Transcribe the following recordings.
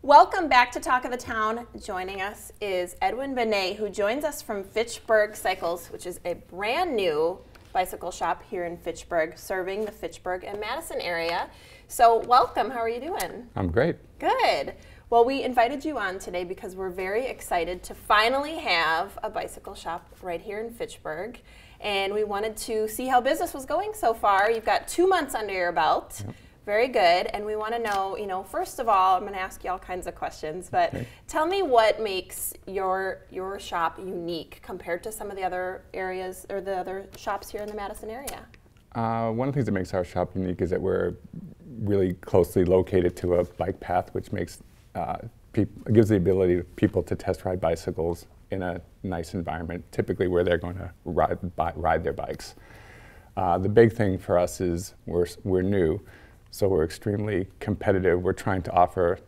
Welcome back to Talk of the Town. Joining us is Edwin Benet, who joins us from Fitchburg Cycles, which is a brand new bicycle shop here in Fitchburg, serving the Fitchburg and Madison area. So welcome, how are you doing? I'm great. Good. Well, we invited you on today because we're very excited to finally have a bicycle shop right here in Fitchburg. And we wanted to see how business was going so far. You've got 2 months under your belt. Yep. Very good. And we want to know, first of all, I'm going to ask you all kinds of questions, but tell me what makes your shop unique compared to some of the other areas or the other shops here in the Madison area. One of the things that makes our shop unique is that we're really closely located to a bike path, which makes gives the ability to people to test ride bicycles in a nice environment, typically where they're going to ride their bikes. The big thing for us is we're new. So we're extremely competitive. We're trying to offer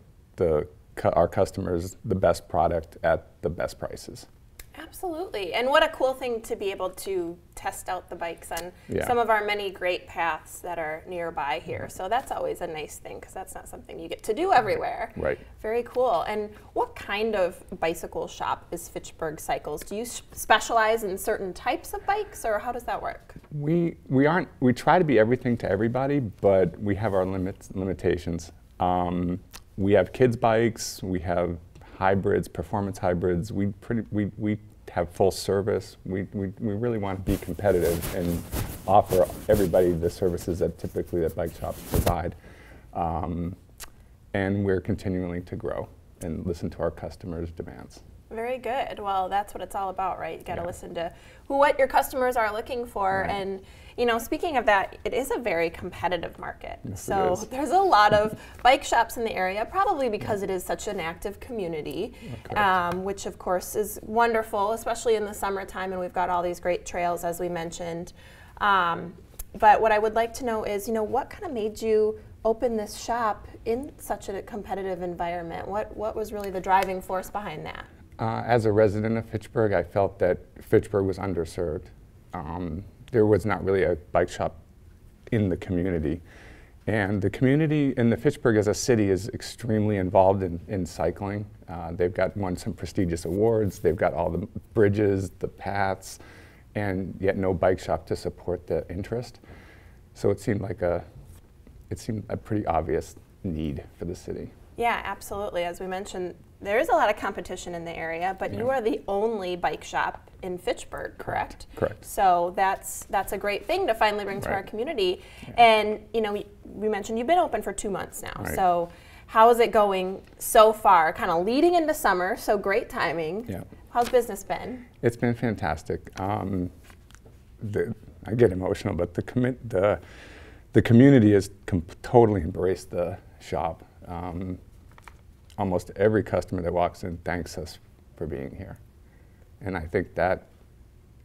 our customers the best product at the best prices. Absolutely. And what a cool thing to be able to test out the bikes on some of our many great paths that are nearby here. So that's always a nice thing because that's not something you get to do everywhere. Right. Very cool. And what kind of bicycle shop is Fitchburg Cycles? Do you specialize in certain types of bikes, or how does that work? We try to be everything to everybody, but we have our limitations. We have kids bikes, we have hybrids, performance hybrids. We have full service. We really want to be competitive and offer everybody the services that typically that bike shops provide. And we're continuing to grow and listen to our customers' demands. Very good. Well, that's what it's all about, right? You got to listen to what your customers are looking for. Right. And, speaking of that, it is a very competitive market. Yes, so there's a lot of bike shops in the area, probably because it is such an active community, which of course is wonderful, especially in the summertime. And we've got all these great trails, as we mentioned. But what I would like to know is, what kind of made you open this shop in such a competitive environment? What was really the driving force behind that? As a resident of Fitchburg, I felt that Fitchburg was underserved. There was not really a bike shop in the community. And the community in the Fitchburg as a city is extremely involved in cycling. They've won some prestigious awards, they've got all the bridges, the paths, and yet no bike shop to support the interest. So it seemed like a pretty obvious need for the city. Yeah, absolutely. As we mentioned, there is a lot of competition in the area, but you are the only bike shop in Fitchburg, correct? Correct. So that's a great thing to finally bring to our community. Yeah. And we mentioned you've been open for 2 months now. Right. So how is it going so far? Kind of leading into summer, so great timing. Yeah. How's business been? It's been fantastic. I get emotional, but the community has totally embraced the shop. Almost every customer that walks in thanks us for being here. And I think that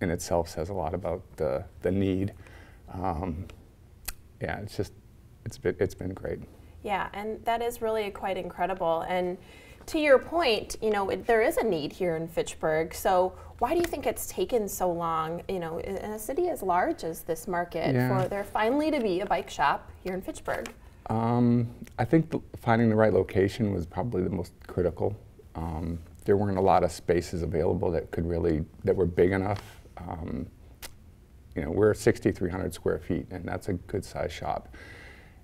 in itself says a lot about the need. It's been great. Yeah, and that is really quite incredible. And to your point, there is a need here in Fitchburg. So why do you think it's taken so long, in a city as large as this market, for there finally to be a bike shop here in Fitchburg? I think finding the right location was probably the most critical. There weren't a lot of spaces available that were big enough. We're 6,300 square feet, and that's a good size shop.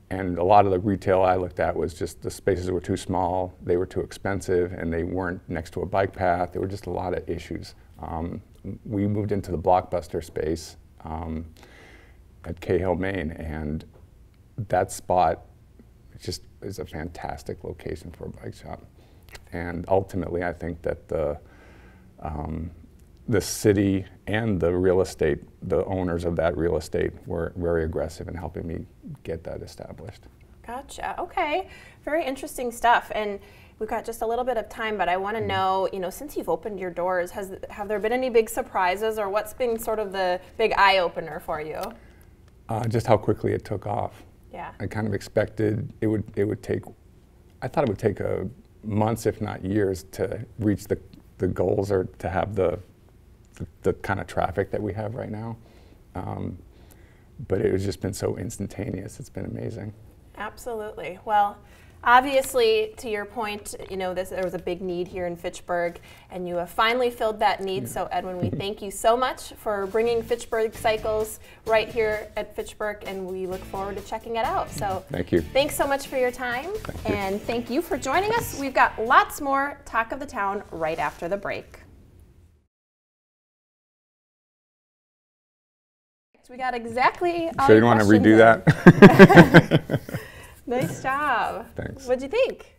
And a lot of the retail I looked at was just the spaces were too small, they were too expensive, and they weren't next to a bike path. There were just a lot of issues. We moved into the Blockbuster space at Cahill, Maine, and that spot just is a fantastic location for a bike shop. And ultimately, I think that the city and the real estate, the owners of that real estate, were very aggressive in helping me get that established. Gotcha. Okay. Very interesting stuff. And we've got just a little bit of time, but I want to know, since you've opened your doors, have there been any big surprises, or what's been sort of the big eye-opener for you? Just how quickly it took off. Yeah. I kind of expected it would take, I thought it would take months, if not years, to reach the goals or to have the kind of traffic that we have right now. But it has just been so instantaneous. It's been amazing. Absolutely. Well, Obviously, to your point, you know, there was a big need here in Fitchburg, and you have finally filled that need. So, Edwin, we thank you so much for bringing Fitchburg Cycles right here at Fitchburg, and we look forward to checking it out. So, thank you. Thanks so much for your time, and thank you for joining us. We've got lots more Talk of the Town right after the break. We got exactly all So your you want to questions redo in. that? Nice job. Thanks. What'd you think?